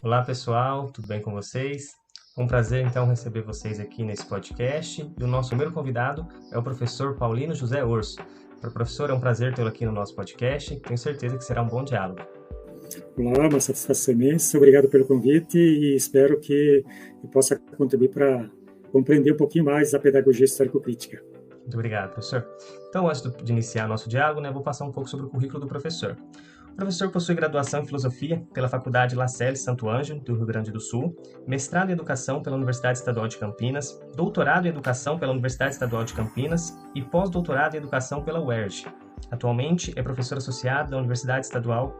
Olá pessoal, tudo bem com vocês? É um prazer então receber vocês aqui nesse podcast e o nosso primeiro convidado é o professor Paulino José Orso. Professor, é um prazer tê-lo aqui no nosso podcast, tenho certeza que será um bom diálogo. Olá, uma satisfação imensa, obrigado pelo convite e espero que eu possa contribuir para compreender um pouquinho mais a pedagogia histórico-crítica. Muito obrigado, professor. Então, antes de iniciar nosso diálogo, vou passar um pouco sobre o currículo do professor. O professor possui graduação em Filosofia pela Faculdade La Salle Santo Ângelo, do Rio Grande do Sul, mestrado em Educação pela Universidade Estadual de Campinas, doutorado em Educação pela Universidade Estadual de Campinas e pós-doutorado em Educação pela UERJ. Atualmente é professor associado da Universidade Estadual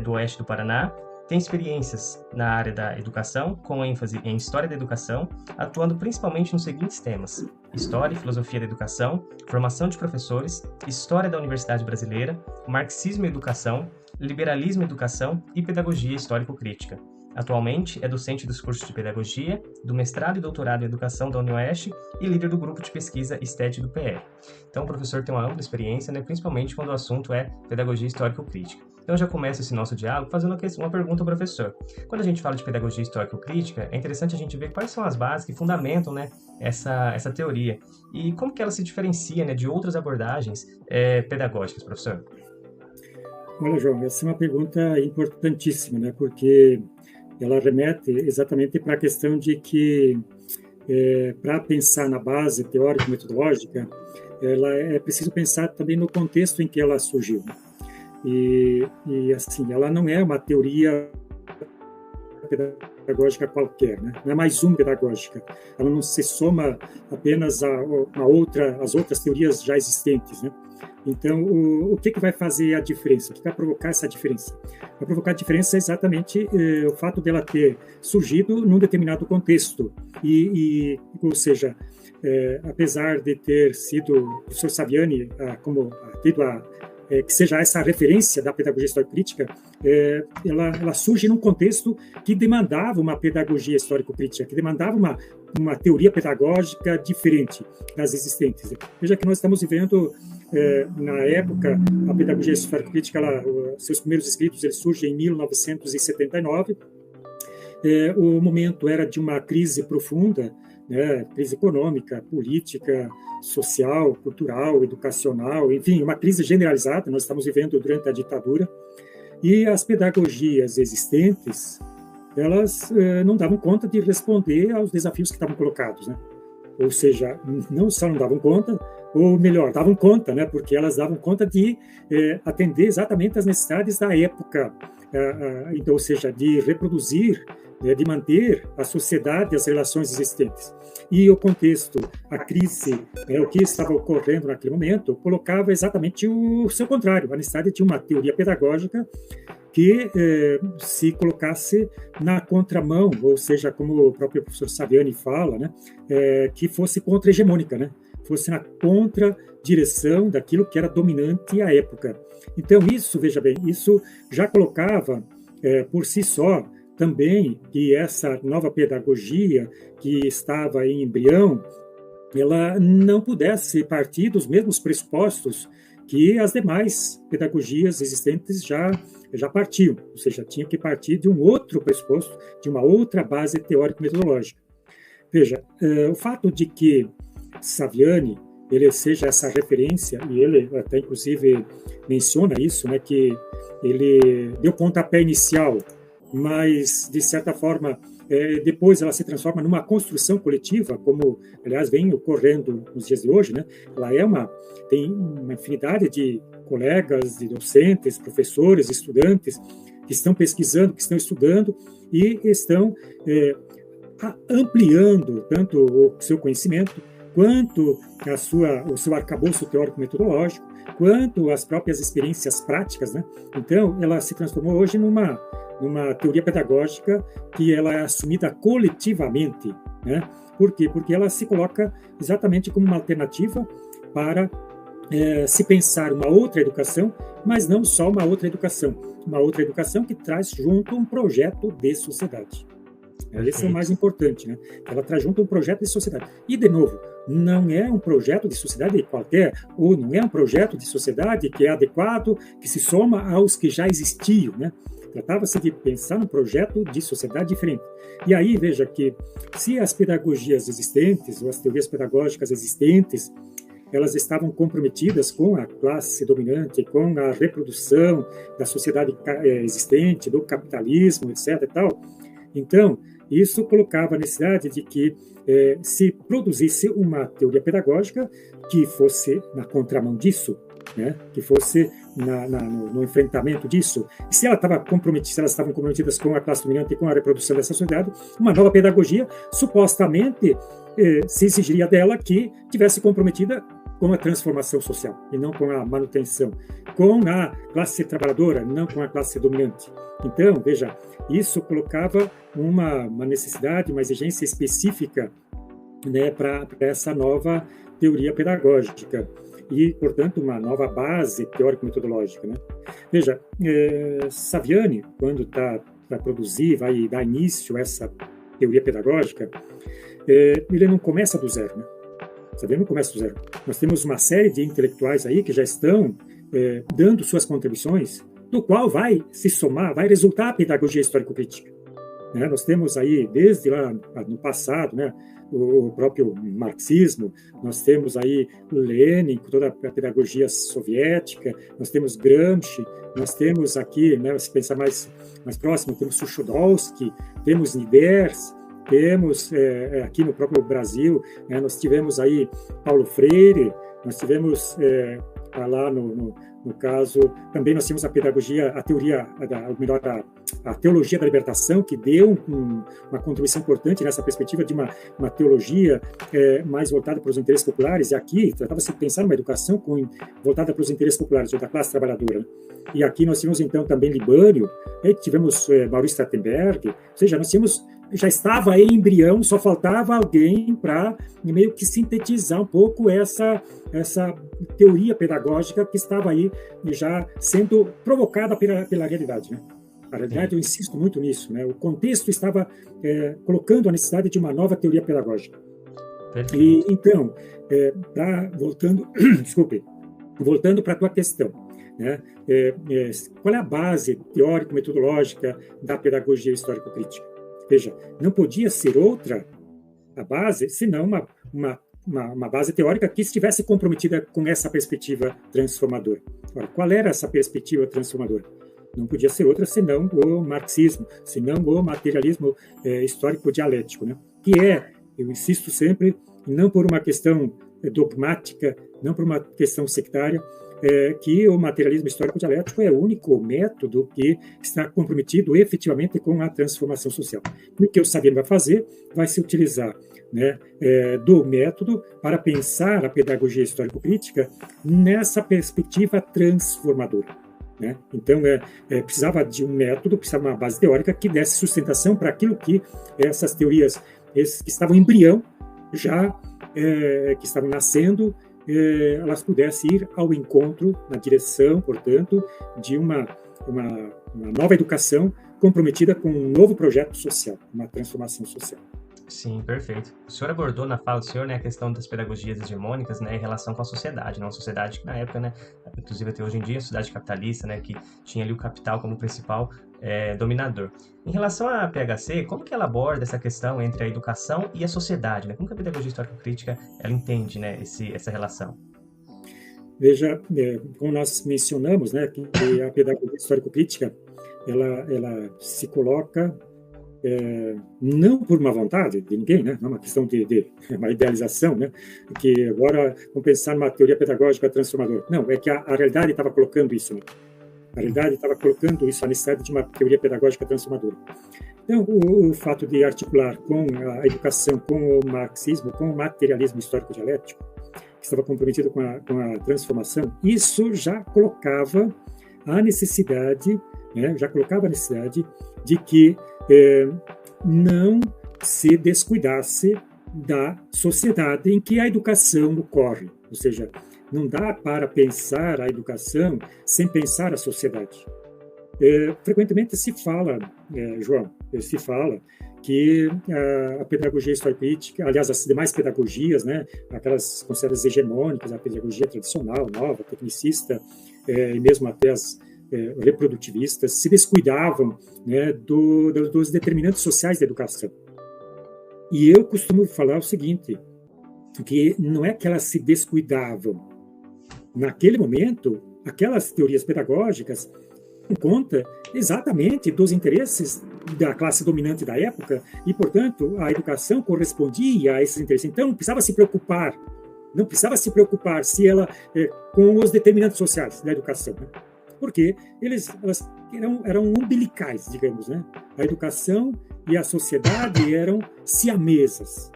do Oeste do Paraná, tem experiências na área da educação, com ênfase em História da Educação, atuando principalmente nos seguintes temas: História e Filosofia da Educação, Formação de Professores, História da Universidade Brasileira, Marxismo e Educação, Liberalismo e Educação e Pedagogia Histórico-Crítica. Atualmente é docente dos cursos de Pedagogia, do mestrado e doutorado em Educação da UniOeste e líder do grupo de pesquisa STED do PL. Então o professor tem uma ampla experiência, principalmente quando o assunto é Pedagogia Histórico-Crítica. Então já começa esse nosso diálogo fazendo uma pergunta ao professor. Quando a gente fala de pedagogia histórico-crítica, é interessante a gente ver quais são as bases que fundamentam essa teoria e como que ela se diferencia de outras abordagens pedagógicas, professor. Olha, João, essa é uma pergunta importantíssima, porque ela remete exatamente para a questão de que, para pensar na base teórico-metodológica, é preciso pensar também no contexto em que ela surgiu. E assim, ela não é uma teoria pedagógica qualquer, não é mais uma pedagógica. Ela não se soma apenas às outras teorias já existentes, Então, o que vai fazer a diferença? O que vai provocar essa diferença? Vai provocar a diferença exatamente o fato dela ter surgido num determinado contexto. Ou seja, apesar de ter sido o professor Saviani que seja essa referência da pedagogia histórico-crítica, ela surge num contexto que demandava uma pedagogia histórico-crítica, que demandava uma teoria pedagógica diferente das existentes. Veja que nós estamos vivendo, na época, a pedagogia histórico-crítica, seus primeiros escritos eles surgem em 1979. O momento era de uma crise profunda, crise econômica, política, social, cultural, educacional, enfim, uma crise generalizada, nós estamos vivendo durante a ditadura, e as pedagogias existentes, elas não davam conta de responder aos desafios que estavam colocados, Ou seja, não só não davam conta, ou melhor, davam conta, porque elas davam conta de atender exatamente às necessidades da época, então, ou seja, de reproduzir, de manter a sociedade e as relações existentes. E o contexto, a crise, o que estava ocorrendo naquele momento, colocava exatamente o seu contrário, a necessidade de uma teoria pedagógica que se colocasse na contramão, ou seja, como o próprio professor Saviani fala, que fosse contra-hegemônica, fosse na contradireção daquilo que era dominante à época. Então, isso, veja bem, isso já colocava por si só também que essa nova pedagogia que estava em embrião, ela não pudesse partir dos mesmos pressupostos que as demais pedagogias existentes já partiam, ou seja, tinha que partir de um outro pressuposto, de uma outra base teórico-metodológica. Veja, o fato de que Saviani ele seja essa referência, e ele até inclusive menciona isso, que ele deu pontapé inicial, mas de certa forma depois ela se transforma numa construção coletiva, como aliás vem ocorrendo nos dias de hoje, Ela tem uma infinidade de colegas, de docentes, professores, estudantes que estão pesquisando, que estão estudando e estão ampliando tanto o seu conhecimento quanto o seu arcabouço teórico-metodológico, quanto as próprias experiências práticas, Então, ela se transformou hoje numa teoria pedagógica que ela é assumida coletivamente, Por quê? Porque ela se coloca exatamente como uma alternativa para se pensar uma outra educação, mas não só uma outra educação que traz junto um projeto de sociedade. Esse é o mais importante, Ela traz junto um projeto de sociedade. E, de novo, não é um projeto de sociedade qualquer, ou não é um projeto de sociedade que é adequado, que se soma aos que já existiam, Tratava-se de pensar num projeto de sociedade diferente. E aí, veja que se as pedagogias existentes, ou as teorias pedagógicas existentes, elas estavam comprometidas com a classe dominante, com a reprodução da sociedade existente, do capitalismo, etc. E tal. Então, isso colocava a necessidade de que se produzisse uma teoria pedagógica que fosse na contramão disso, né? Que fosse no enfrentamento disso. E se elas estavam comprometidas com a classe dominante e com a reprodução dessa sociedade, uma nova pedagogia supostamente se exigiria dela que tivesse comprometida com a transformação social e não com a manutenção, com a classe trabalhadora, não com a classe dominante. Então, veja, isso colocava uma necessidade, uma exigência específica, né, para essa nova teoria pedagógica e, portanto, uma nova base teórico-metodológica, né? Veja, Saviani, quando está para produzir, vai dar início a essa teoria pedagógica, ele não começa do zero, né? Saviani não começa do zero. Nós temos uma série de intelectuais aí que já estão dando suas contribuições, do qual vai se somar, vai resultar a pedagogia histórico-crítica. Né? Nós temos aí, desde lá no passado, né, o próprio marxismo, nós temos aí Lenin, com toda a pedagogia soviética, nós temos Gramsci, nós temos aqui, né, se pensar mais próximo, temos Suchodolski, temos Niders, temos aqui no próprio Brasil, né, nós tivemos aí Paulo Freire, nós tivemos lá no caso, também nós tínhamos a pedagogia, a teoria, a teologia da libertação, que deu uma contribuição importante nessa perspectiva de uma teologia mais voltada para os interesses populares, e aqui tratava-se de pensar numa educação voltada para os interesses populares, ou da classe trabalhadora. E aqui nós tínhamos, então, também Libânio, tivemos Maurício Strattenberg, ou seja, nós tínhamos, já estava em embrião, só faltava alguém para meio que sintetizar um pouco essa teoria pedagógica que estava aí já sendo provocada pela realidade, né? A realidade, eu insisto muito nisso, né? O contexto estava colocando a necessidade de uma nova teoria pedagógica. E, então, voltando para a tua questão, né? Qual é a base teórico-metodológica da pedagogia histórico-crítica? Veja, não podia ser outra a base, senão uma base teórica que estivesse comprometida com essa perspectiva transformadora. Ora, qual era essa perspectiva transformadora? Não podia ser outra senão o marxismo, senão o materialismo histórico-dialético, né? Que eu insisto sempre, não por uma questão dogmática, não por uma questão sectária, que o materialismo histórico-dialético é o único método que está comprometido efetivamente com a transformação social. O que o Saviani vai fazer? Vai se utilizar, né, do método para pensar a pedagogia histórico-crítica nessa perspectiva transformadora. Né? Então, precisava de um método, precisava de uma base teórica que desse sustentação para aquilo que essas teorias que estavam em embrião, já que estavam nascendo, elas pudessem ir ao encontro, na direção, portanto, de uma nova educação comprometida com um novo projeto social, uma transformação social. Sim, perfeito. O senhor abordou na fala do senhor, né, a questão das pedagogias hegemônicas, né, em relação com a sociedade, né, uma sociedade que na época, né, inclusive até hoje em dia, a sociedade capitalista, né, que tinha ali o capital como principal dominador. Em relação à PHC, como que ela aborda essa questão entre a educação e a sociedade, né? Como que a pedagogia histórico-crítica ela entende, né, essa relação? Veja, como nós mencionamos, né, que a pedagogia histórico-crítica ela se coloca não por uma vontade de ninguém, né? Não é uma questão de uma idealização, né? Que agora vamos pensar numa teoria pedagógica transformadora. Não, é que a realidade estava colocando isso, né? A realidade estava colocando isso, a necessidade de uma teoria pedagógica transformadora. Então, o fato de articular com a educação, com o marxismo, com o materialismo histórico-dialético, que estava comprometido com a transformação, isso já colocava a necessidade, né? De que não se descuidasse da sociedade em que a educação ocorre. Ou seja, não dá para pensar a educação sem pensar a sociedade. Frequentemente se fala, João, que a pedagogia histórico-crítica, aliás, as demais pedagogias, né, aquelas consideradas hegemônicas, a pedagogia tradicional, nova, tecnicista, e mesmo até as reprodutivistas, se descuidavam, né, dos determinantes sociais da educação. E eu costumo falar o seguinte, que não é que elas se descuidavam. Naquele momento, aquelas teorias pedagógicas dão conta exatamente dos interesses da classe dominante da época e, portanto, a educação correspondia a esses interesses. Então, não precisava se preocupar se ela com os determinantes sociais da educação, né? Porque elas eram umbilicais, digamos, né? A educação e a sociedade eram siamesas.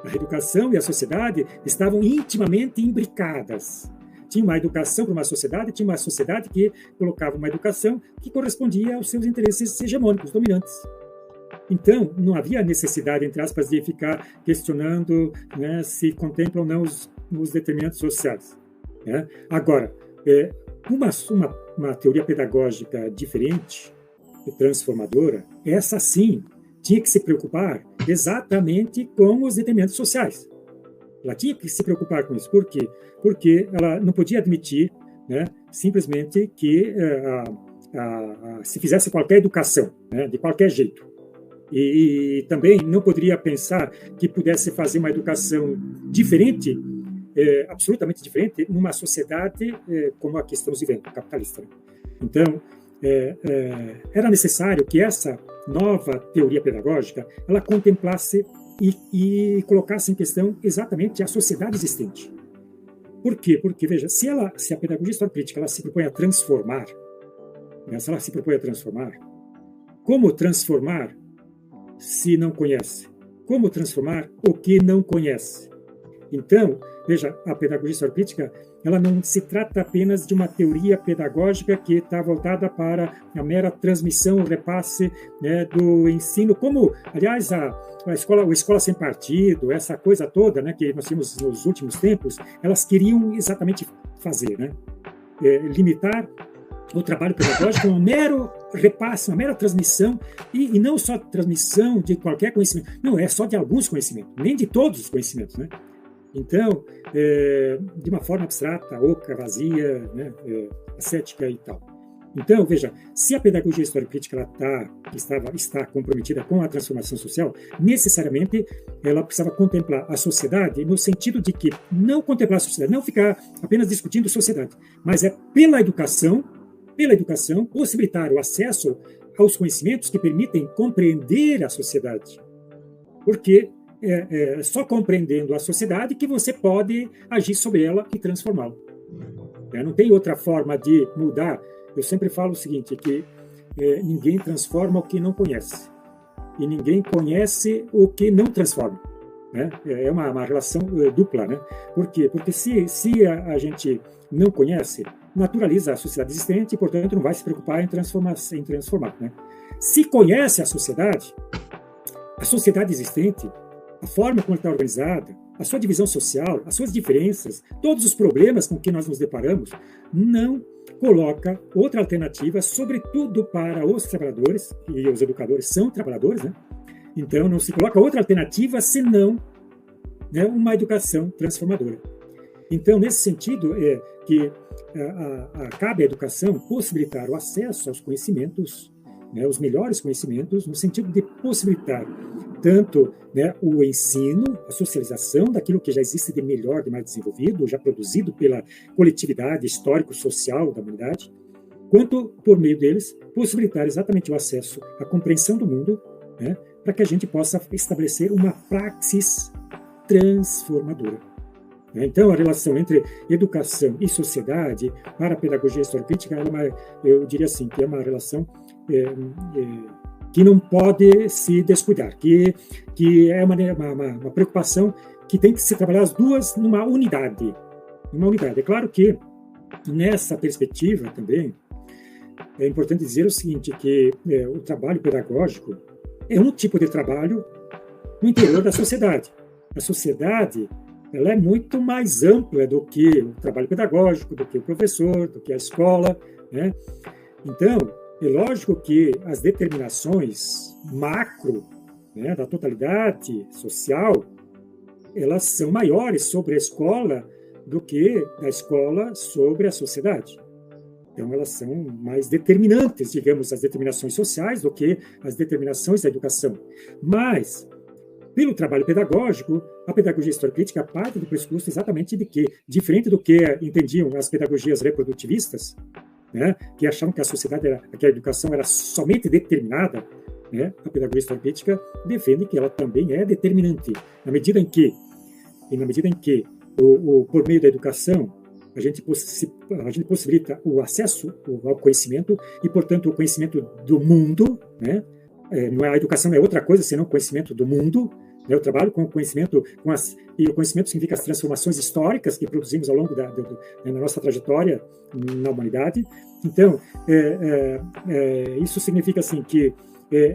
A educação e a sociedade estavam intimamente imbricadas. Tinha uma educação para uma sociedade, tinha uma sociedade que colocava uma educação que correspondia aos seus interesses hegemônicos, dominantes. Então, não havia necessidade, entre aspas, de ficar questionando, né, se contemplam ou não os determinantes sociais, né? Agora, uma teoria pedagógica diferente e transformadora, essa sim tinha que se preocupar exatamente com os determinantes sociais. Ela tinha que se preocupar com isso. Por quê? Porque ela não podia admitir, né, simplesmente que se fizesse qualquer educação, né, de qualquer jeito. E também não poderia pensar que pudesse fazer uma educação diferente, absolutamente diferente, numa sociedade como a que estamos vivendo, capitalista. Então, era necessário que essa nova teoria pedagógica ela contemplasse e colocasse em questão exatamente a sociedade existente. Por quê? Porque, veja, se a pedagogia histórico-crítica ela se propõe a transformar, né, se ela se propõe a transformar, como transformar se não conhece? Como transformar o que não conhece? Então, veja, a pedagogia histórico-crítica ela não se trata apenas de uma teoria pedagógica que está voltada para a mera transmissão, o repasse, né, do ensino, como, aliás, a escola sem partido, essa coisa toda, né, que nós tínhamos nos últimos tempos, elas queriam exatamente fazer, né? Limitar o trabalho pedagógico a um mero repasse, uma mera transmissão, e não só transmissão de qualquer conhecimento, não, é só de alguns conhecimentos, nem de todos os conhecimentos, né? Então, de uma forma abstrata, oca, vazia, né, ascética e tal. Então, veja, se a pedagogia histórico-crítica está comprometida com a transformação social, necessariamente ela precisava contemplar a sociedade no sentido de que não contemplar a sociedade, não ficar apenas discutindo sociedade, mas pela educação, possibilitar o acesso aos conhecimentos que permitem compreender a sociedade. Porque só compreendendo a sociedade que você pode agir sobre ela e transformá-la. Não tem outra forma de mudar. Eu sempre falo o seguinte, que ninguém transforma o que não conhece. E ninguém conhece o que não transforma. Né? É uma relação dupla. Né? Por quê? Porque se a gente não conhece, naturaliza a sociedade existente e, portanto, não vai se preocupar em transformar. Né? Se conhece a sociedade existente, a forma como ela está organizada, a sua divisão social, as suas diferenças, todos os problemas com que nós nos deparamos, não coloca outra alternativa, sobretudo para os trabalhadores, e os educadores são trabalhadores, né? Então não se coloca outra alternativa senão, né, uma educação transformadora. Então, nesse sentido, que cabe à educação possibilitar o acesso aos conhecimentos, né, os melhores conhecimentos, no sentido de possibilitar tanto, né, o ensino, a socialização daquilo que já existe de melhor, de mais desenvolvido, já produzido pela coletividade histórico-social da humanidade, quanto, por meio deles, possibilitar exatamente o acesso à compreensão do mundo, né, para que a gente possa estabelecer uma praxis transformadora. Então, a relação entre educação e sociedade, para a pedagogia histórico-crítica, eu diria assim, que é uma relação que não pode se descuidar, que é uma preocupação que tem que se trabalhar as duas numa unidade. É claro que, nessa perspectiva também, é importante dizer o seguinte, que o trabalho pedagógico é um tipo de trabalho no interior da sociedade. A sociedade ela é muito mais ampla do que o trabalho pedagógico, do que o professor, do que a escola, né? Então, é lógico que as determinações macro, né, da totalidade social, elas são maiores sobre a escola do que da escola sobre a sociedade. Então, elas são mais determinantes, digamos, as determinações sociais do que as determinações da educação. Mas, pelo trabalho pedagógico, a pedagogia histórico-crítica parte do pressuposto exatamente de que, diferente do que entendiam as pedagogias reprodutivistas, né, que achavam que a sociedade, que a educação era somente determinada, né, a pedagogia histórico-crítica defende que ela também é determinante, na medida em que por meio da educação, a gente possibilita o acesso ao conhecimento e, portanto, o conhecimento do mundo, né? A educação não é outra coisa senão o conhecimento do mundo. Né? Eu trabalho com o conhecimento, e o conhecimento significa as transformações históricas que produzimos ao longo da nossa trajetória na humanidade. Então, isso significa assim que,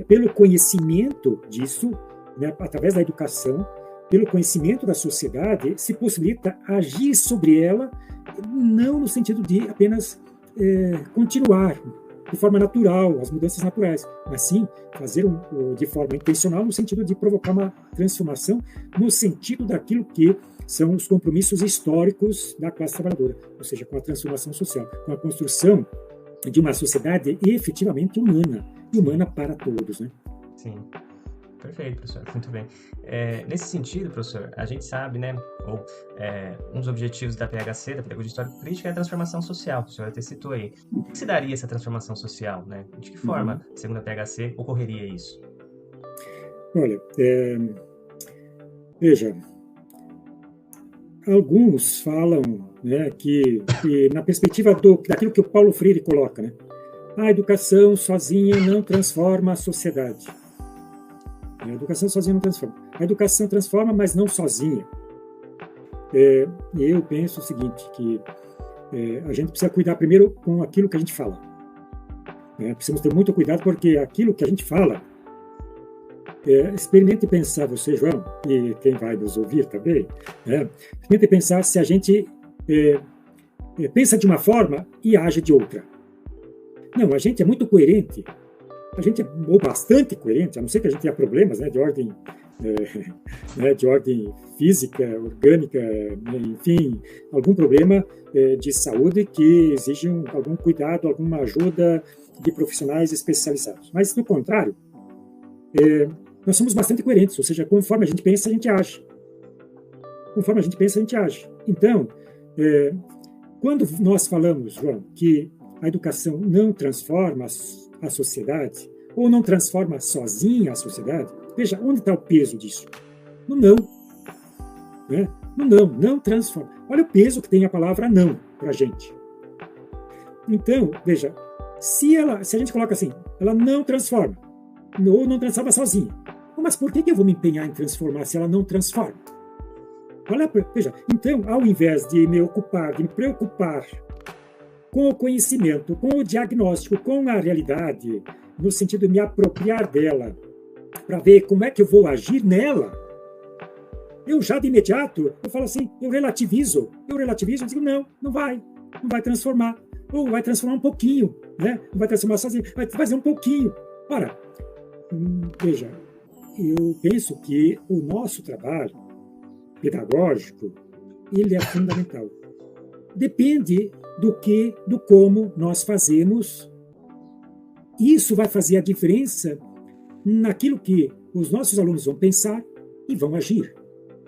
pelo conhecimento disso, né, através da educação, pelo conhecimento da sociedade, se possibilita agir sobre ela, não no sentido de apenas continuar de forma natural, as mudanças naturais, mas sim fazer de forma intencional, no sentido de provocar uma transformação, no sentido daquilo que são os compromissos históricos da classe trabalhadora, ou seja, com a transformação social, com a construção de uma sociedade efetivamente humana, e humana para todos, né? Sim. Perfeito, professor. Muito bem. Nesse sentido, professor, a gente sabe, né, um dos objetivos da PHC, da Pedagogia Histórico-Crítica, é a transformação social, que o senhor até citou aí. O que se daria essa transformação social, né? De que forma, segundo a PHC, ocorreria isso? Olha, veja, alguns falam, né, que na perspectiva daquilo que o Paulo Freire coloca, né, a educação sozinha não transforma a sociedade. A educação sozinha não transforma. A educação transforma, mas não sozinha. Eu penso o seguinte, que a gente precisa cuidar primeiro com aquilo que a gente fala. Precisamos ter muito cuidado, porque aquilo que a gente fala, experimente pensar, você, João, e quem vai nos ouvir também, experimente pensar se a gente pensa de uma forma e age de outra. Não, a gente é muito coerente. A gente é bastante coerente, a não ser que a gente tenha problemas, né, de ordem física, orgânica, enfim, algum problema de saúde que exige algum cuidado, alguma ajuda de profissionais especializados. Mas, no contrário, nós somos bastante coerentes, ou seja, conforme a gente pensa, a gente age. Conforme a gente pensa, a gente age. Então, quando nós falamos, João, que a educação não transforma a sociedade, ou não transforma sozinha a sociedade, veja, onde está o peso disso? No não. Né? No não transforma. Olha o peso que tem a palavra não para a gente. Então, veja, se a gente coloca assim, ela não transforma, ou não transforma sozinha, mas por que eu vou me empenhar em transformar se ela não transforma? Veja, então, ao invés de me preocupar com o conhecimento, com o diagnóstico, com a realidade, no sentido de me apropriar dela, para ver como é que eu vou agir nela, eu já de imediato, eu falo assim, eu relativizo, eu digo, não vai transformar, ou vai transformar um pouquinho, né? Não vai transformar sozinho, vai fazer um pouquinho. Ora, veja, eu penso que o nosso trabalho pedagógico, ele é fundamental. Depende do como nós fazemos. Isso vai fazer a diferença naquilo que os nossos alunos vão pensar e vão agir.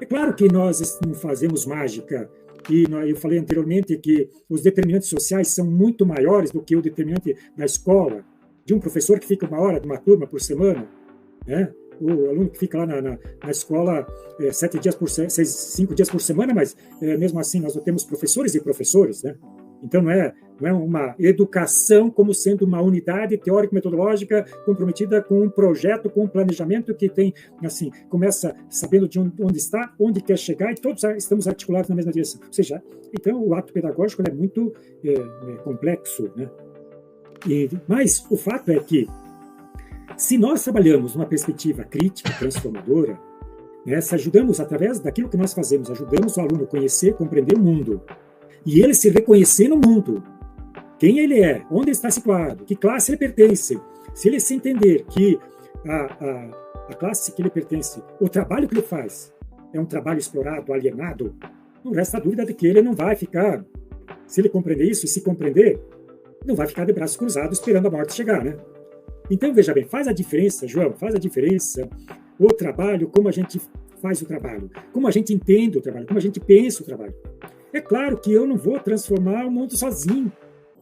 É claro que nós não fazemos mágica, e eu falei anteriormente que os determinantes sociais são muito maiores do que o determinante da escola, de um professor que fica 1 hora de uma turma por semana, né? O aluno que fica lá na escola 5 dias por semana, mas mesmo assim nós não temos professores e professores, né? Então não é uma educação como sendo uma unidade teórico-metodológica comprometida com um projeto, com um planejamento que tem, assim, começa sabendo de onde está, onde quer chegar, e todos estamos articulados na mesma direção. Ou seja, então o ato pedagógico é muito complexo, né? Mas o fato é que, se nós trabalhamos numa perspectiva crítica, transformadora, né, se ajudamos, através daquilo que nós fazemos, ajudamos o aluno a conhecer, compreender o mundo, e ele se reconhecer no mundo, quem ele é, onde está situado, que classe ele pertence, se ele se entender que a classe que ele pertence, o trabalho que ele faz, é um trabalho explorado, alienado, não resta dúvida de que ele não vai ficar. Se ele compreender isso e se compreender, não vai ficar de braços cruzados esperando a morte chegar, né? Então, veja bem, faz a diferença, João, faz a diferença o trabalho, como a gente faz o trabalho, como a gente entende o trabalho, como a gente pensa o trabalho. É claro que eu não vou transformar o mundo sozinho,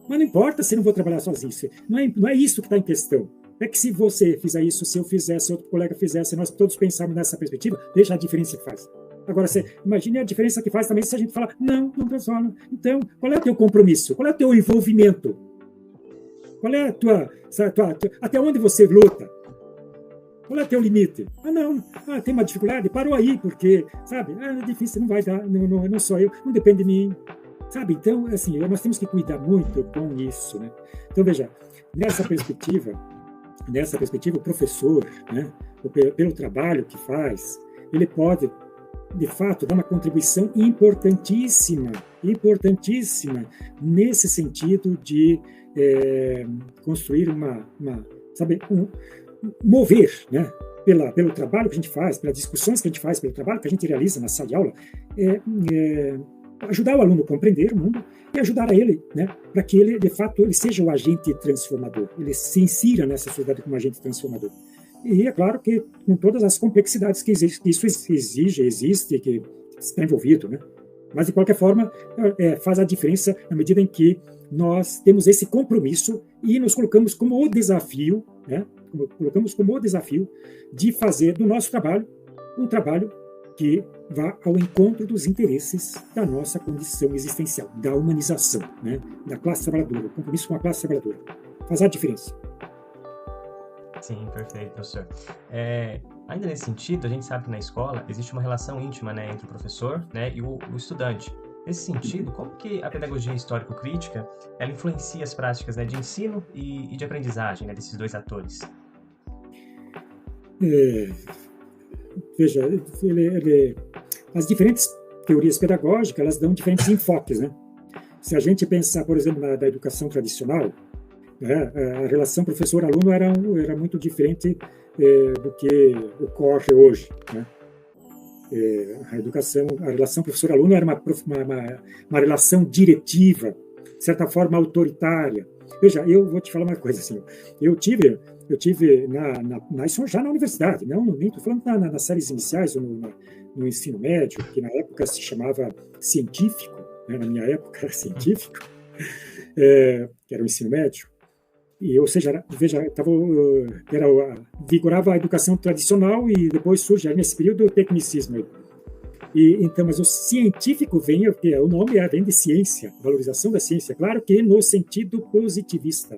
mas não importa se eu não vou trabalhar sozinho, não é isso que está em questão. É que se você fizer isso, se eu fizesse, se outro colega fizesse, nós todos pensarmos nessa perspectiva, veja a diferença que faz. Agora, você imagine a diferença que faz também se a gente falar, não transforma. Então, qual é o teu compromisso? Qual é o teu envolvimento? Qual é a tua até onde você luta? Qual é o teu limite? Tem uma dificuldade? Parou aí, porque, sabe, é difícil, não vai dar, não sou eu, não depende de mim, sabe? Então, assim, nós temos que cuidar muito com isso, né? Então, veja, nessa perspectiva, o professor, né, pelo trabalho que faz, ele pode, de fato, dar uma contribuição importantíssima nesse sentido de construir mover, né, pelo trabalho que a gente faz, pelas discussões que a gente faz, pelo trabalho que a gente realiza na sala de aula, ajudar o aluno a compreender o mundo e ajudar a ele, né, para que ele, de fato, ele seja o agente transformador, ele se insira nessa sociedade como agente transformador. E é claro que com todas as complexidades que isso existe, que está envolvido, né? Mas, de qualquer forma, faz a diferença na medida em que nós temos esse compromisso e nos colocamos como o desafio, né? Colocamos como o desafio de fazer do nosso trabalho um trabalho que vá ao encontro dos interesses da nossa condição existencial, da humanização, né? Da classe trabalhadora, o compromisso com a classe trabalhadora. Faz a diferença. Sim, perfeito, professor. Ainda nesse sentido, a gente sabe que na escola existe uma relação íntima, né, entre o professor, né, e o estudante. Nesse sentido, como que a pedagogia histórico-crítica ela influencia as práticas, né, de ensino e de aprendizagem, né, desses dois atores? Veja, as diferentes teorias pedagógicas elas dão diferentes enfoques, né? Se a gente pensar, por exemplo, da educação tradicional, né, a relação professor-aluno era muito diferente do que ocorre hoje, né? A relação professor-aluno era uma relação diretiva, de certa forma autoritária. Veja, eu vou te falar uma coisa assim, eu tive já na universidade, nem estou falando nas séries iniciais ou no ensino médio, que na época se chamava científico, né? Na minha época era científico, que era o ensino médio. Ou seja, vigorava a educação tradicional e depois surge aí nesse período o tecnicismo. Então, mas o científico o nome vem de ciência, valorização da ciência, claro que no sentido positivista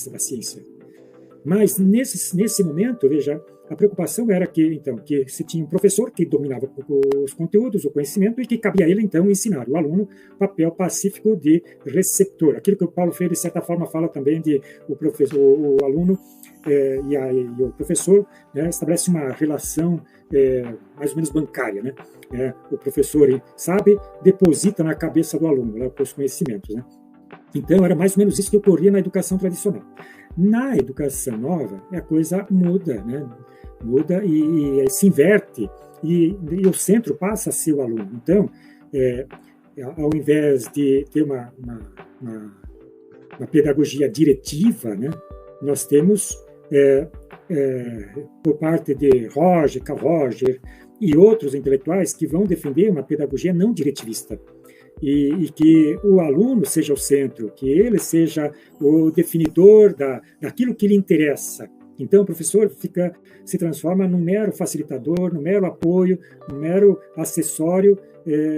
da ciência. Mas nesse momento, veja, a preocupação era que se tinha um professor que dominava os conteúdos, o conhecimento, e que cabia a ele, então, ensinar o aluno papel pacífico de receptor. Aquilo que o Paulo Freire, de certa forma, fala também de o aluno e o professor, né, estabelece uma relação mais ou menos bancária, né? O professor sabe, deposita na cabeça do aluno, né, os conhecimentos, né? Então, era mais ou menos isso que ocorria na educação tradicional. Na educação nova, a coisa muda, né? Muda e se inverte, e o centro passa a ser o aluno. Então, ao invés de ter uma pedagogia diretiva, né, nós temos, por parte de Carl Roger e outros intelectuais que vão defender uma pedagogia não diretivista, e que o aluno seja o centro, que ele seja o definidor daquilo que lhe interessa. Então, o professor se transforma num mero facilitador, num mero apoio, num mero acessório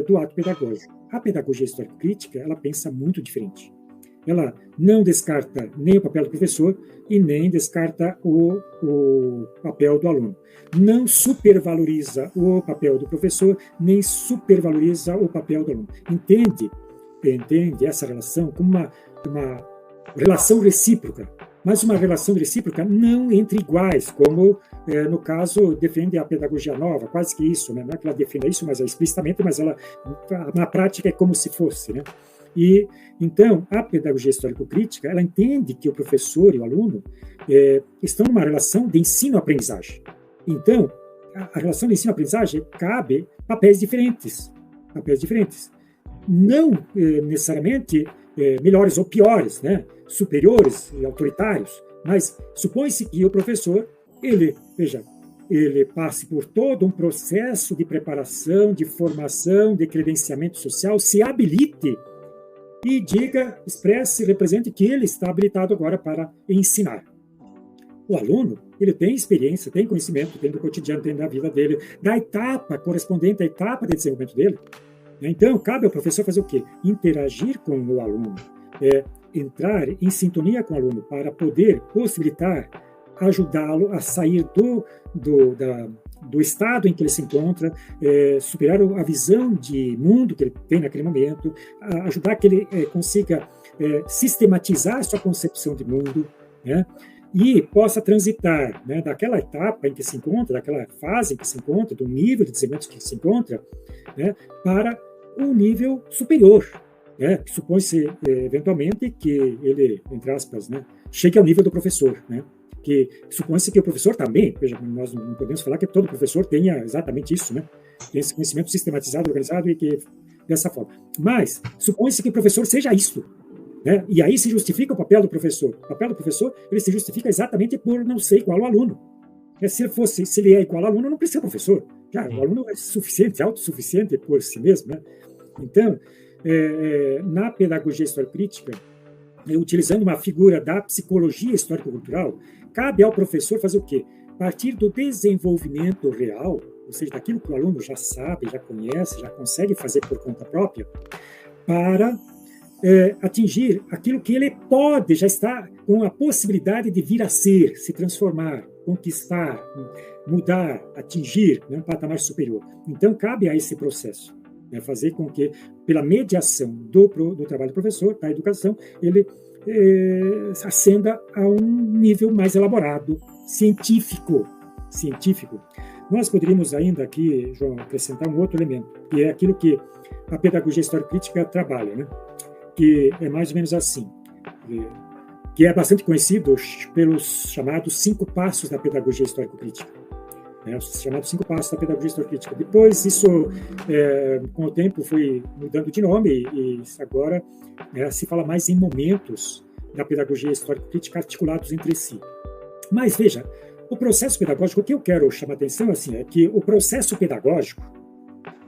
do ato pedagógico. A pedagogia histórico-crítica, ela pensa muito diferente. Ela não descarta nem o papel do professor e nem descarta o papel do aluno. Não supervaloriza o papel do professor, nem supervaloriza o papel do aluno. Entende essa relação como uma relação recíproca, mas uma relação recíproca não entre iguais, como, no caso, defende a pedagogia nova, quase que isso, né? Não é que ela defenda isso, mas explicitamente, mas ela, na prática, é como se fosse, né? E, então, a pedagogia histórico-crítica, ela entende que o professor e o aluno estão numa relação de ensino-aprendizagem. Então, a relação de ensino-aprendizagem cabe papéis diferentes. Não necessariamente melhores ou piores, né? Superiores e autoritários, mas supõe-se que o professor, ele passe por todo um processo de preparação, de formação, de credenciamento social, se habilite e diga, expresse, represente que ele está habilitado agora para ensinar. O aluno, ele tem experiência, tem conhecimento, tem do cotidiano, tem da vida dele, da etapa correspondente à etapa de desenvolvimento dele. Então, cabe ao professor fazer o quê? Interagir com o aluno, entrar em sintonia com o aluno para poder possibilitar, ajudá-lo a sair do estado em que ele se encontra, superar a visão de mundo que ele tem naquele momento, ajudar que ele consiga sistematizar sua concepção de mundo, né? E possa transitar, né, daquela etapa em que se encontra, daquela fase em que se encontra, do nível de desenvolvimento que se encontra, né, para um nível superior, né, que supõe-se, eventualmente, que ele, entre aspas, né, chegue ao nível do professor, né, que supõe-se que o professor também, veja, nós não podemos falar que todo professor tenha exatamente isso, né, tem esse conhecimento sistematizado, organizado e que dessa forma. Mas supõe-se que o professor seja isso, né? E aí se justifica o papel do professor. O papel do professor, ele se justifica exatamente por não ser igual ao aluno. Se ele é igual ao aluno, não precisa ser professor. Já, o aluno é suficiente, autossuficiente por si mesmo, né? Então, na pedagogia histórico-crítica, utilizando uma figura da psicologia histórico-cultural, cabe ao professor fazer o quê? Partir do desenvolvimento real, ou seja, daquilo que o aluno já sabe, já conhece, já consegue fazer por conta própria, para atingir aquilo que ele pode, já está com a possibilidade de vir a ser, se transformar, conquistar, mudar, atingir, né, um patamar superior. Então, cabe a esse processo, né, fazer com que, pela mediação do trabalho do professor, da educação, ele ascenda a um nível mais elaborado, científico. Nós poderíamos ainda aqui, João, acrescentar um outro elemento, que é aquilo que a pedagogia histórico-crítica trabalha, né? Que é mais ou menos assim, que é bastante conhecido pelos chamados 5 passos da pedagogia histórico-crítica. Os chamados 5 passos da pedagogia histórico-crítica. Depois, isso, com o tempo, foi mudando de nome e agora se fala mais em momentos da pedagogia histórico-crítica articulados entre si. Mas, veja, o processo pedagógico, o que eu quero chamar a atenção assim, é que o processo pedagógico,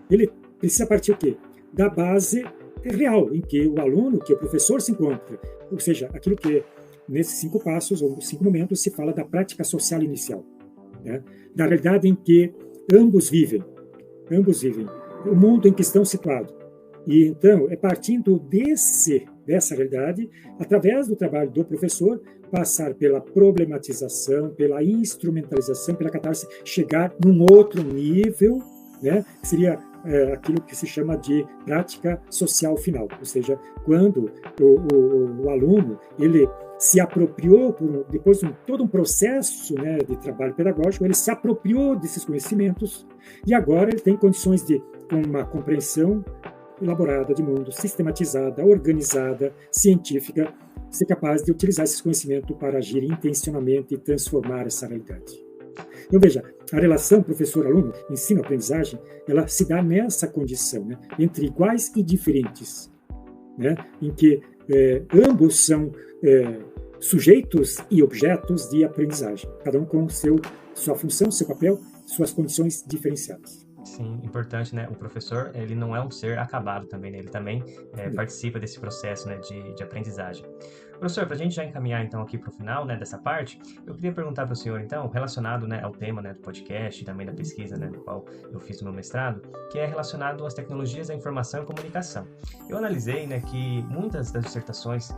ele precisa partir o quê? Da base real, em que o aluno, que o professor se encontra, ou seja, aquilo que nesses 5 passos ou 5 momentos se fala da prática social inicial, né? Da realidade em que ambos vivem, o mundo em que estão situados. E então, é partindo dessa realidade, através do trabalho do professor, passar pela problematização, pela instrumentalização, pela catarse, chegar num outro nível, né? Que seria aquilo que se chama de prática social final, ou seja, quando o aluno ele se apropriou, depois de todo um processo, né, de trabalho pedagógico, ele se apropriou desses conhecimentos e agora ele tem condições de, com uma compreensão elaborada de mundo, sistematizada, organizada, científica, ser capaz de utilizar esses conhecimentos para agir intencionalmente e transformar essa realidade. Então, veja, a relação professor-aluno, ensino-aprendizagem, ela se dá nessa condição, né, entre iguais e diferentes, né, em que ambos são sujeitos e objetos de aprendizagem, cada um com sua função, seu papel, suas condições diferenciadas. Sim, importante, né? O professor, ele não é um ser acabado também, né? Ele também participa desse processo, né, de aprendizagem. Professor, para a gente já encaminhar, então, aqui para o final, né, dessa parte, eu queria perguntar para o senhor, então, relacionado, né, ao tema, né, do podcast e também da pesquisa, né, do qual eu fiz o meu mestrado, que é relacionado às tecnologias da informação e comunicação. Eu analisei, né, que muitas das dissertações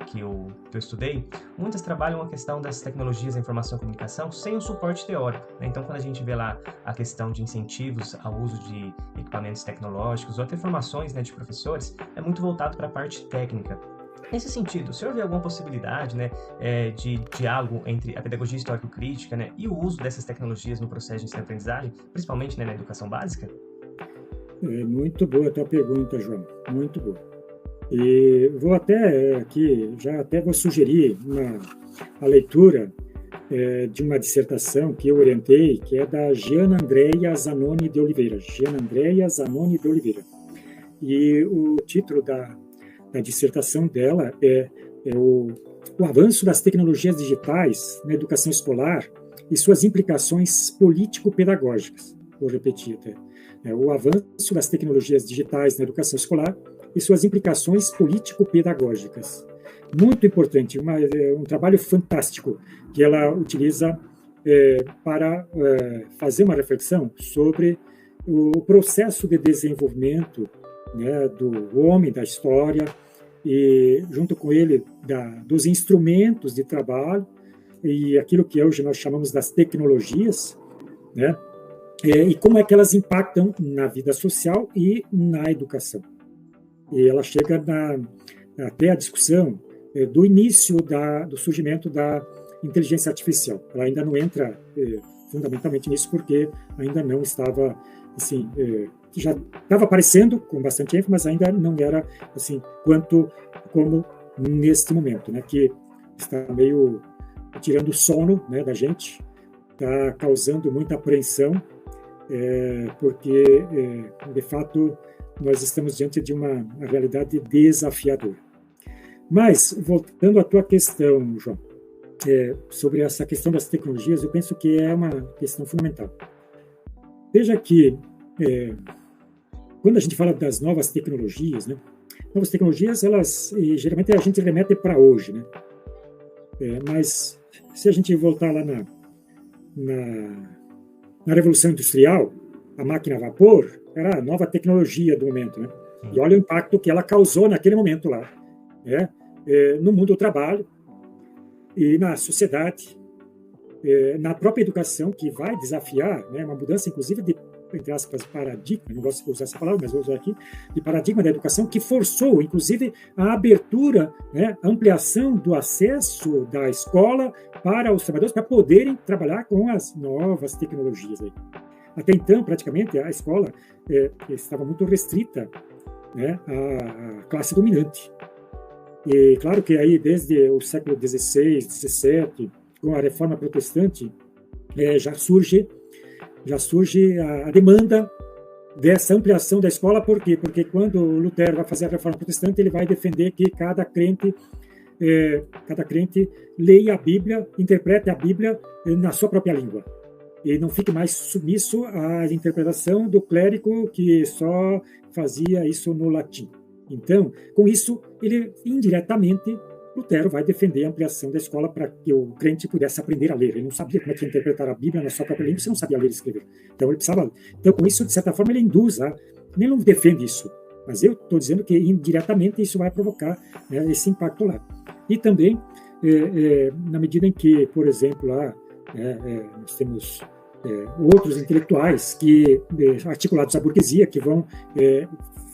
que eu estudei, muitas trabalham a questão das tecnologias da informação e comunicação sem o suporte teórico, né? Então, quando a gente vê lá a questão de incentivos ao uso de equipamentos tecnológicos ou até formações, né, de professores, é muito voltado para a parte técnica. Nesse sentido, o senhor vê alguma possibilidade, né, de diálogo entre a pedagogia histórico-crítica, né, e o uso dessas tecnologias no processo de ensino-aprendizagem, principalmente, né, na educação básica? Muito boa a tua pergunta, João, muito boa. E vou até aqui, já até vou sugerir a leitura de uma dissertação que eu orientei, que é da Giana Andrea Zanoni de Oliveira. E o título A dissertação dela é o avanço das tecnologias digitais na educação escolar e suas implicações político-pedagógicas. Vou repetir até. O avanço das tecnologias digitais na educação escolar e suas implicações político-pedagógicas. Muito importante, um trabalho fantástico que ela utiliza para fazer uma reflexão sobre o processo de desenvolvimento, né, do homem, da história, e junto com ele dos instrumentos de trabalho e aquilo que hoje nós chamamos das tecnologias, né, e como é que elas impactam na vida social e na educação. E ela chega até a discussão do início do surgimento da inteligência artificial. Ela ainda não entra fundamentalmente nisso porque ainda não estava assim, já estava aparecendo com bastante ênfase, mas ainda não era assim como neste momento, né, que está meio tirando o sono, né, da gente, está causando muita apreensão, porque de fato nós estamos diante de uma realidade desafiadora. Mas voltando à tua questão, João, sobre essa questão das tecnologias, eu penso que é uma questão fundamental. Veja que quando a gente fala das novas tecnologias, né? Novas tecnologias, elas geralmente a gente remete para hoje, né? Mas se a gente voltar lá na Revolução Industrial, a máquina a vapor era a nova tecnologia do momento, né? E olha o impacto que ela causou naquele momento lá, né? No mundo do trabalho e na sociedade, na própria educação, que vai desafiar, né, uma mudança, inclusive, de, entre aspas, paradigma, não gosto de usar essa palavra, mas vou usar aqui, de paradigma da educação, que forçou, inclusive, a abertura, né, a ampliação do acesso da escola para os trabalhadores, para poderem trabalhar com as novas tecnologias. Aí. Até então, praticamente, a escola estava muito restrita, né, à classe dominante. E claro que aí, desde o século XVI, XVII, com a Reforma Protestante, já surge a demanda dessa ampliação da escola. Por quê? Porque quando Lutero vai fazer a Reforma Protestante, ele vai defender que cada crente leia a Bíblia, interprete a Bíblia na sua própria língua. E não fique mais submisso à interpretação do clérigo que só fazia isso no latim. Então, com isso, ele indiretamente, Lutero vai defender a ampliação da escola para que o crente pudesse aprender a ler. Ele não sabia como é que interpretar a Bíblia na sua própria língua, você não sabia ler e escrever. Então, ele precisava. Então, com isso, de certa forma, ele induz, ele não defende isso. Mas eu estou dizendo que indiretamente isso vai provocar, né, esse impacto lá. E também, na medida em que, por exemplo, nós temos outros intelectuais que articulados à burguesia que vão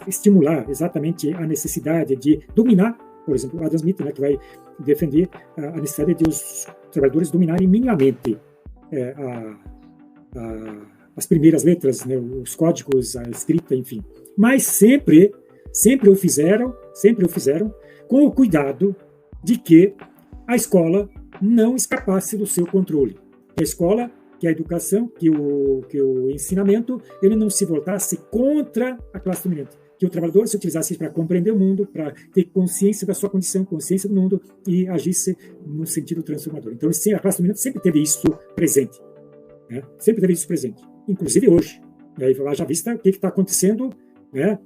estimular exatamente a necessidade de dominar, por exemplo, Adam Smith, né, que vai defender a necessidade de os trabalhadores dominarem minimamente as primeiras letras, né, os códigos, a escrita, enfim. Mas sempre o fizeram com o cuidado de que a escola não escapasse do seu controle. A escola, que a educação, que o ensinamento, ele não se voltasse contra a classe dominante. Que o trabalhador se utilizasse para compreender o mundo, para ter consciência da sua condição, consciência do mundo e agisse no sentido transformador. Então, a classe dominante sempre teve isso presente. Né? Sempre teve isso presente. Inclusive hoje. Já vista o que está acontecendo, né,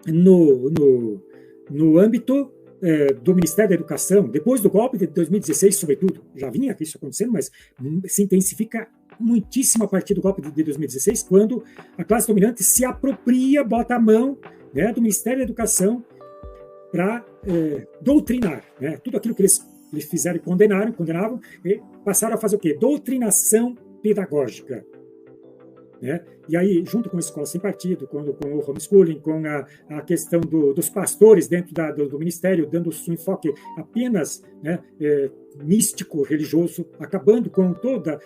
no âmbito do Ministério da Educação, depois do golpe de 2016, sobretudo. Já vinha isso acontecendo, mas se intensifica muitíssimo a partir do golpe de 2016, quando a classe dominante se apropria, bota a mão, né, do Ministério da Educação para doutrinar, né, tudo aquilo que eles fizeram e condenavam, e passaram a fazer o quê? Doutrinação pedagógica. Né? E aí, junto com a escola sem partido, com o homeschooling, com a questão dos pastores dentro do ministério, dando um enfoque apenas, né, místico, religioso, acabando com toda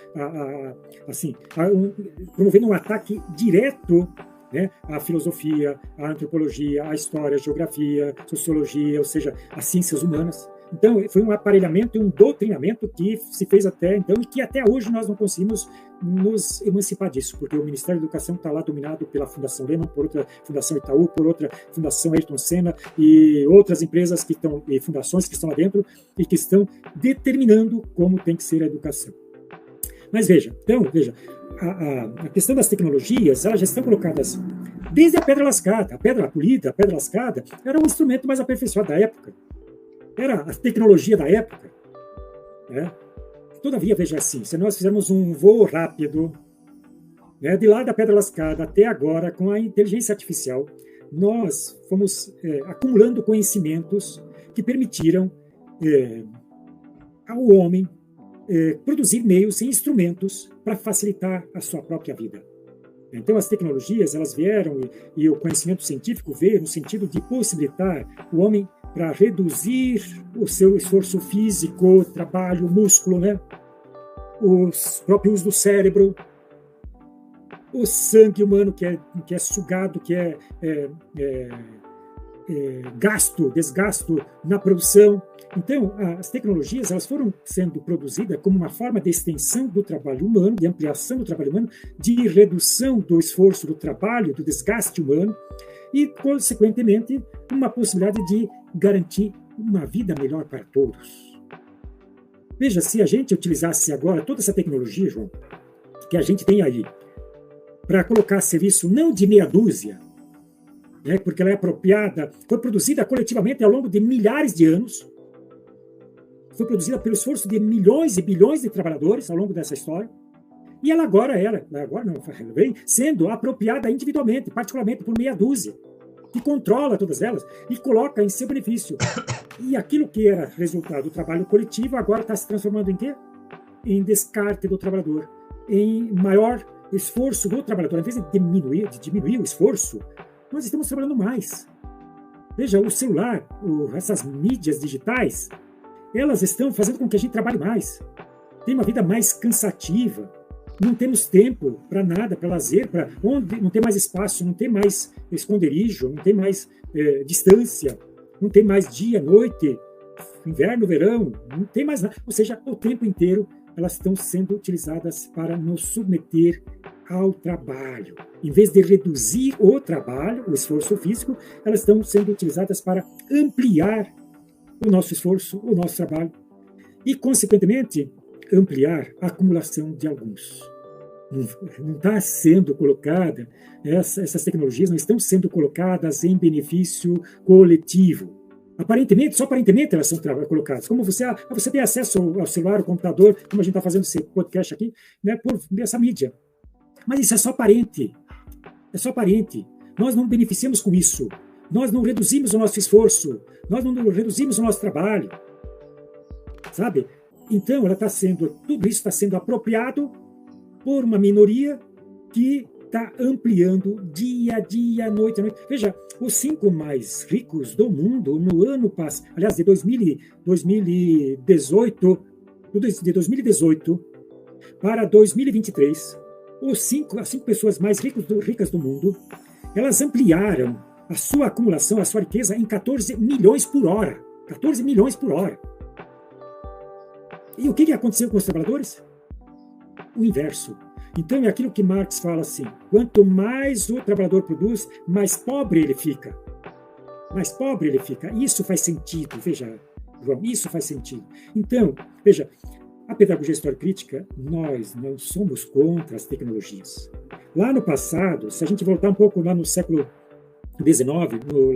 promovendo um ataque direto, né, à filosofia, à antropologia, à história, à geografia, sociologia, ou seja, às ciências humanas. Então, foi um aparelhamento e um doutrinamento que se fez até então e que até hoje nós não conseguimos nos emancipar disso, porque o Ministério da Educação está lá dominado pela Fundação Lehman, por outra Fundação Itaú, por outra Fundação Ayrton Senna e outras empresas que estão, e fundações que estão lá dentro e que estão determinando como tem que ser a educação. Mas veja, a questão das tecnologias, elas já estão colocadas desde a pedra lascada, a pedra polida, a pedra lascada, era um instrumento mais aperfeiçoado da época. Era a tecnologia da época. Né? Todavia, veja assim, se nós fizermos um voo rápido, né, de lá da pedra lascada até agora, com a inteligência artificial, nós fomos acumulando conhecimentos que permitiram ao homem produzir meios e instrumentos para facilitar a sua própria vida. Então, as tecnologias, elas vieram e o conhecimento científico veio no sentido de possibilitar o homem para reduzir o seu esforço físico, trabalho, músculo, né? Os próprios uso do cérebro, o sangue humano que é sugado, que é desgasto na produção. Então, as tecnologias, elas foram sendo produzidas como uma forma de extensão do trabalho humano, de ampliação do trabalho humano, de redução do esforço do trabalho, do desgaste humano, e, consequentemente, uma possibilidade de garantir uma vida melhor para todos. Veja, se a gente utilizasse agora toda essa tecnologia, João, que a gente tem aí, para colocar a serviço não de meia dúzia, né, porque ela é apropriada, foi produzida coletivamente ao longo de milhares de anos, foi produzida pelo esforço de milhões e bilhões de trabalhadores ao longo dessa história, e ela agora vem sendo apropriada individualmente, particularmente por meia dúzia, que controla todas elas e coloca em seu benefício. E aquilo que era resultado do trabalho coletivo agora está se transformando em quê? Em descarte do trabalhador, em maior esforço do trabalhador. Ao invés de diminuir o esforço, nós estamos trabalhando mais. Veja, o celular, essas mídias digitais, elas estão fazendo com que a gente trabalhe mais. Tem uma vida mais cansativa. Não temos tempo para nada, para lazer, para onde não tem mais espaço, não tem mais esconderijo, não tem mais distância, não tem mais dia, noite, inverno, verão, não tem mais nada. Ou seja, o tempo inteiro elas estão sendo utilizadas para nos submeter ao trabalho. Em vez de reduzir o trabalho, o esforço físico, elas estão sendo utilizadas para ampliar o nosso esforço, o nosso trabalho e, consequentemente, ampliar a acumulação de alguns. Não está sendo colocada, essas tecnologias não estão sendo colocadas em benefício coletivo. Só aparentemente elas são colocadas. Como você tem acesso ao celular, ao computador, como a gente está fazendo esse podcast aqui, né, por essa mídia. Mas isso é só aparente. É só aparente. Nós não beneficiamos com isso. Nós não reduzimos o nosso esforço. Nós não reduzimos o nosso trabalho. Sabe? Então, tudo isso está sendo apropriado por uma minoria que está ampliando dia a dia, noite a noite. Veja, os 5 mais ricos do mundo no ano passado, aliás, de 2018 para 2023, as 5 pessoas mais ricas do mundo, elas ampliaram a sua acumulação, a sua riqueza em 14 milhões por hora. 14 milhões por hora. E o que aconteceu com os trabalhadores? O inverso. Então é aquilo que Marx fala assim: quanto mais o trabalhador produz, mais pobre ele fica. Mais pobre ele fica. Isso faz sentido, veja, João, isso faz sentido. Então, veja, a pedagogia histórico-crítica, nós não somos contra as tecnologias. Lá no passado, se a gente voltar um pouco lá no século XIX,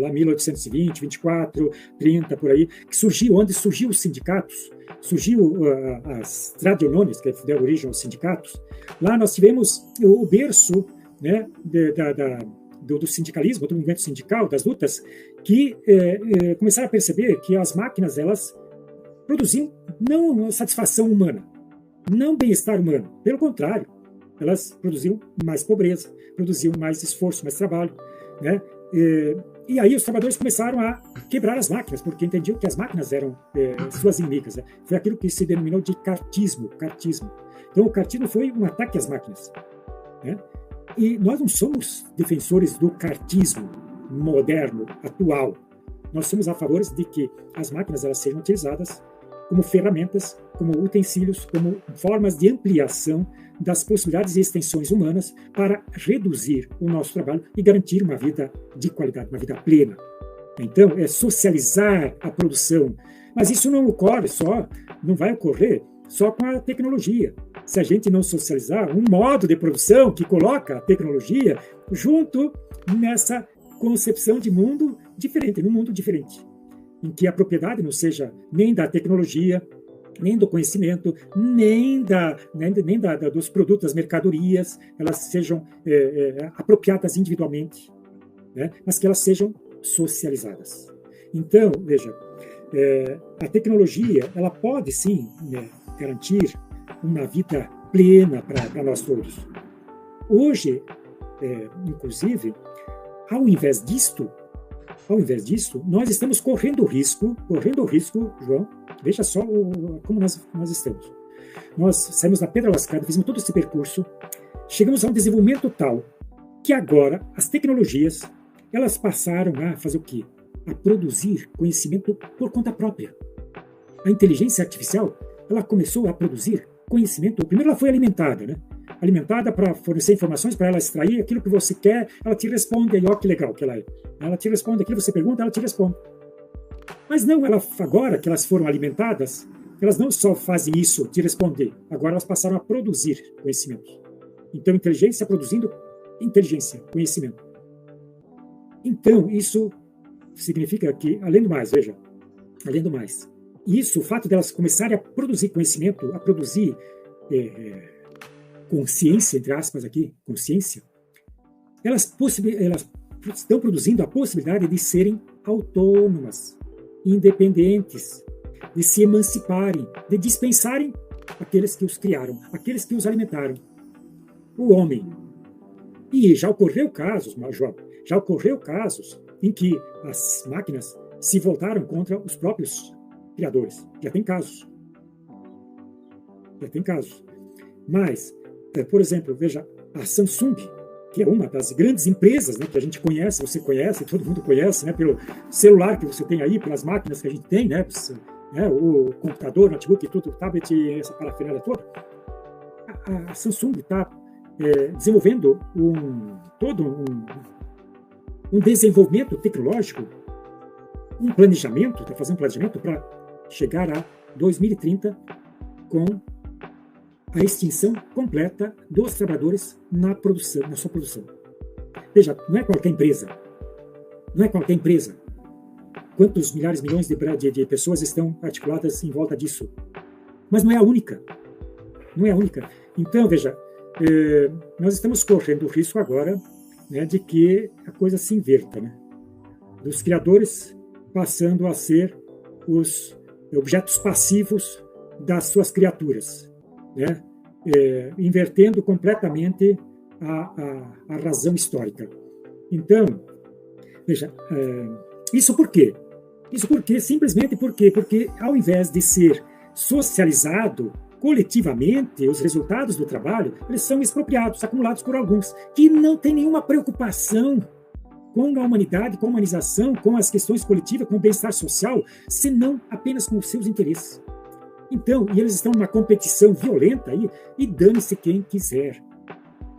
lá 1820, 24, 30, por aí, onde surgiu os sindicatos, surgiu as tradionones, que deram origem aos sindicatos. Lá nós tivemos o berço, né, do sindicalismo, do movimento sindical, das lutas, que começaram a perceber que as máquinas, elas produziam não satisfação humana, não bem-estar humano. Pelo contrário, elas produziam mais pobreza, produziam mais esforço, mais trabalho, né? E aí os trabalhadores começaram a quebrar as máquinas, porque entendiam que as máquinas eram suas inimigas. Né? Foi aquilo que se denominou de cartismo. Então o cartismo foi um ataque às máquinas. Né? E nós não somos defensores do cartismo moderno, atual. Nós somos a favor de que as máquinas elas sejam utilizadas como ferramentas, como utensílios, como formas de ampliação das possibilidades e extensões humanas para reduzir o nosso trabalho e garantir uma vida de qualidade, uma vida plena. Então, é socializar a produção. Mas isso não ocorre só, não vai ocorrer só com a tecnologia. Se a gente não socializar um modo de produção que coloca a tecnologia junto nessa concepção de mundo diferente, num mundo diferente, em que a propriedade não seja nem da tecnologia, nem do conhecimento, nem dos produtos, das mercadorias, elas sejam apropriadas individualmente, né? Mas que elas sejam socializadas. Então, veja, a tecnologia, ela pode sim, né, garantir uma vida plena para nós todos. Hoje, inclusive, ao invés disto, nós estamos correndo o risco, João, veja só como nós estamos. Nós saímos da pedra lascada, fizemos todo esse percurso, chegamos a um desenvolvimento tal que agora as tecnologias, elas passaram a fazer o quê? A produzir conhecimento por conta própria. A inteligência artificial, ela começou a produzir conhecimento. Primeiro ela foi alimentada, né? Alimentada para fornecer informações, para ela extrair aquilo que você quer, ela te responde, e ó que legal que ela é. Ela te responde aquilo que você pergunta, ela te responde. Mas não, agora que elas foram alimentadas, elas não só fazem isso, te responder, agora elas passaram a produzir conhecimento. Então, inteligência produzindo inteligência, conhecimento. Então, isso significa que, além do mais, isso, o fato delas começarem a produzir conhecimento, a produzir consciência, entre aspas aqui, consciência, elas estão produzindo a possibilidade de serem autônomas, independentes, de se emanciparem, de dispensarem aqueles que os criaram, aqueles que os alimentaram, o homem. E já ocorreu casos, João, em que as máquinas se voltaram contra os próprios criadores. Já tem casos. Mas, por exemplo, veja, a Samsung, que é uma das grandes empresas, né, que a gente conhece, você conhece, todo mundo conhece, né, pelo celular que você tem aí, pelas máquinas que a gente tem, né, o computador, notebook, tudo, tablet, essa parafernália toda. A Samsung está desenvolvendo um desenvolvimento tecnológico, está fazendo um planejamento para chegar a 2030 com a extinção completa dos trabalhadores na sua produção. Veja, não é qualquer empresa. Quantos milhares, milhões de pessoas estão articuladas em volta disso? Mas não é a única. Então, veja, nós estamos correndo o risco agora, né, de que a coisa se inverta, né? Dos criadores passando a ser os objetos passivos das suas criaturas, né? Invertendo completamente a razão histórica. Então, veja, isso por quê? Simplesmente porque ao invés de ser socializado coletivamente, os resultados do trabalho, eles são expropriados, acumulados por alguns, que não têm nenhuma preocupação com a humanidade, com a humanização, com as questões coletivas, com o bem-estar social, senão apenas com os seus interesses. Então, e eles estão numa competição violenta aí, e dane-se quem quiser,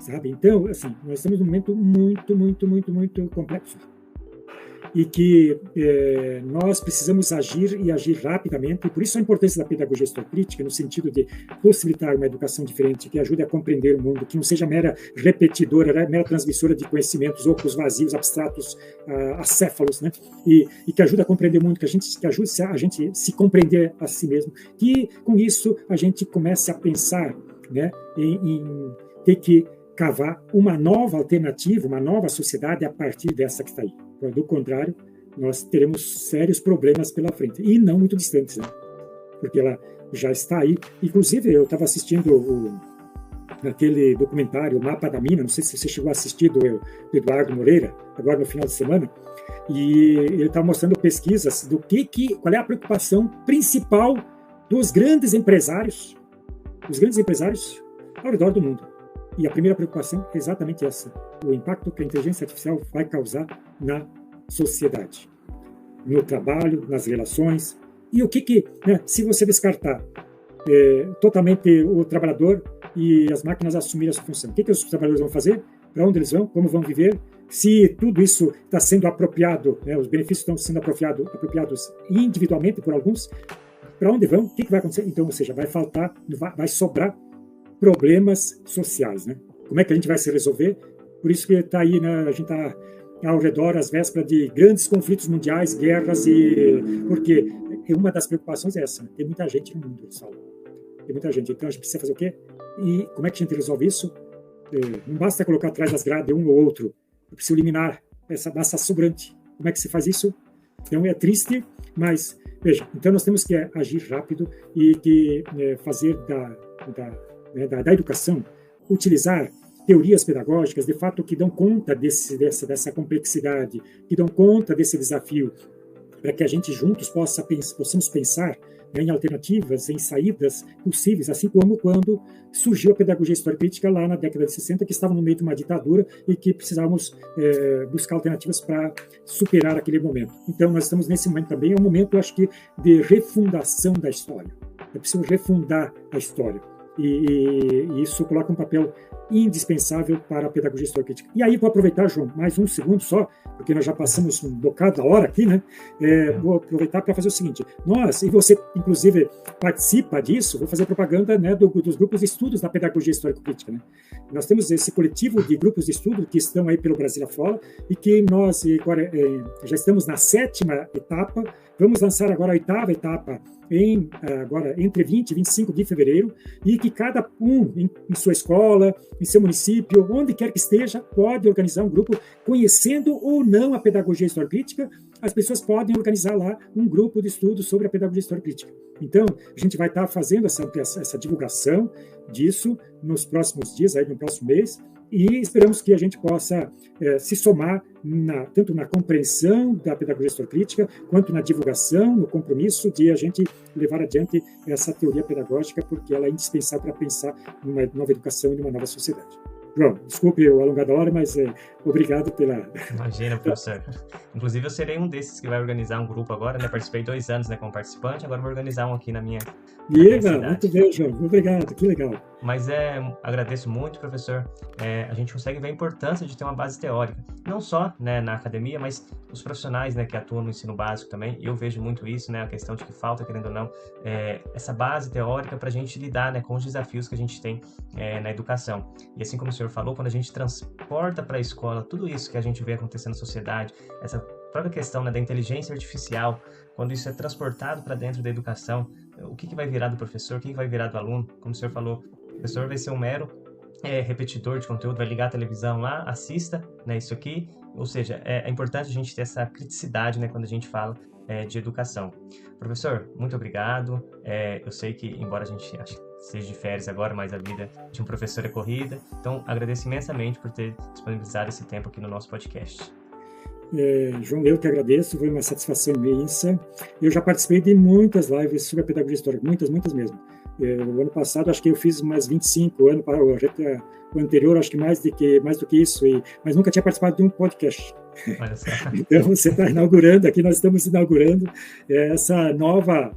sabe? Então, assim, nós estamos num momento muito, muito, muito, muito complexo. E que nós precisamos agir e agir rapidamente, e por isso a importância da pedagogia histórico-crítica, no sentido de possibilitar uma educação diferente, que ajude a compreender o mundo, que não seja mera repetidora, mera transmissora de conhecimentos ocos, vazios, abstratos, acéfalos, né? E que ajude a compreender o mundo, que ajude a gente se compreender a si mesmo, que com isso a gente comece a pensar, né, em ter que cavar uma nova alternativa, uma nova sociedade a partir dessa que está aí. Do contrário, nós teremos sérios problemas pela frente, e não muito distantes, né? Porque ela já está aí. Inclusive, eu estava assistindo aquele documentário, o Mapa da Mina, não sei se você chegou a assistir, do Eduardo Moreira, agora no final de semana, e ele está mostrando pesquisas do qual é a preocupação principal dos grandes empresários ao redor do mundo. E a primeira preocupação é exatamente essa: o impacto que a inteligência artificial vai causar na sociedade. no trabalho, nas relações. E o que né, se você descartar totalmente o trabalhador e as máquinas assumirem a sua função, o que os trabalhadores vão fazer? Para onde eles vão? Como vão viver? Se tudo isso está sendo apropriado, né, os benefícios estão sendo apropriados individualmente por alguns, para onde vão? O que vai acontecer? Então, ou seja, vai sobrar problemas sociais, né? Como é que a gente vai se resolver? Por isso que está aí, né, a gente está ao redor, às vésperas de grandes conflitos mundiais, guerras, porque uma das preocupações é essa, né? Tem muita gente no mundo, Saulo. Tem muita gente. Então, a gente precisa fazer o quê? E como é que a gente resolve isso? Não basta colocar atrás das grades um ou outro. Eu preciso eliminar essa massa sobrante. Como é que se faz isso? Então, é triste, mas, veja, então nós temos que agir rápido e que fazer da educação, utilizar teorias pedagógicas, de fato, que dão conta dessa complexidade, que dão conta desse desafio, para que a gente juntos possamos pensar, né, em alternativas, em saídas possíveis, assim como quando surgiu a pedagogia histórico-crítica lá na década de 60, que estava no meio de uma ditadura e que precisávamos buscar alternativas para superar aquele momento. Então, nós estamos nesse momento também, é um momento, eu acho que, de refundação da história. É preciso refundar a história. E isso coloca um papel indispensável para a pedagogia histórico-crítica. E aí, vou aproveitar, João, mais um segundo só, porque nós já passamos um bocado da hora aqui, né? Vou aproveitar para fazer o seguinte: nós, e você, inclusive, participa disso, vou fazer propaganda, né, dos grupos de estudos da pedagogia histórico-crítica, né? Nós temos esse coletivo de grupos de estudo que estão aí pelo Brasil afora e que nós agora, já estamos na 7ª etapa, vamos lançar agora a 8ª etapa agora entre 20 e 25 de fevereiro, e que cada um em sua escola, em seu município, onde quer que esteja, pode organizar um grupo, conhecendo ou não a pedagogia histórico-crítica, as pessoas podem organizar lá um grupo de estudo sobre a pedagogia histórico-crítica. Então, a gente vai estar fazendo essa divulgação disso nos próximos dias, aí no próximo mês, e esperamos que a gente possa se somar tanto na compreensão da pedagogia histórico-crítica, quanto na divulgação, no compromisso de a gente levar adiante essa teoria pedagógica, porque ela é indispensável para pensar numa nova educação e numa nova sociedade. João, desculpe o alongar da hora, mas obrigado pela... Imagina, professor. Inclusive, eu serei um desses que vai organizar um grupo agora, né? Participei 2 anos, né, como participante, agora vou organizar um aqui na minha cidade. Muito bem, João. Obrigado, que legal. Mas agradeço muito, professor. A gente consegue ver a importância de ter uma base teórica, não só, né, na academia, mas os profissionais, né, que atuam no ensino básico também. Eu vejo muito isso, né, a questão de que falta, querendo ou não, essa base teórica para a gente lidar, né, com os desafios que a gente tem na educação. E assim como o senhor falou, quando a gente transporta para a escola tudo isso que a gente vê acontecendo na sociedade, essa própria questão, né, da inteligência artificial, quando isso é transportado para dentro da educação, o que vai virar do professor, o que vai virar do aluno? Como o senhor falou, o professor vai ser um mero repetidor de conteúdo, vai ligar a televisão lá, assista, né, isso aqui. Ou seja, é importante a gente ter essa criticidade, né, quando a gente fala de educação. Professor, muito obrigado. Eu sei que, embora a gente seja de férias agora, mas a vida de um professor é corrida. Então, agradeço imensamente por ter disponibilizado esse tempo aqui no nosso podcast. João, eu que agradeço, foi uma satisfação imensa. Eu já participei de muitas lives sobre a pedagogia histórica, muitas mesmo. O ano passado, acho que eu fiz umas 25, o anterior, acho que mais do que isso, mas nunca tinha participado de um podcast. Olha só. Então, você está inaugurando, aqui nós estamos inaugurando essa nova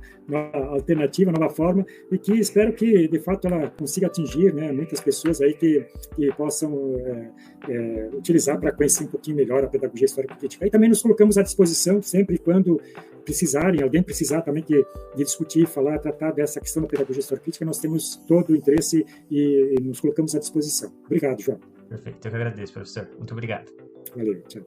alternativa, nova forma, e que espero que, de fato, ela consiga atingir, né, muitas pessoas aí que possam utilizar para conhecer um pouquinho melhor a pedagogia histórico-crítica. E também nos colocamos à disposição, sempre quando precisarem, alguém precisar também de discutir, falar, tratar dessa questão da pedagogia histórico-crítica, nós temos todo o interesse e nos colocamos à disposição. Obrigado, João. Perfeito, eu que agradeço, professor. Muito obrigado. Valeu, tchau.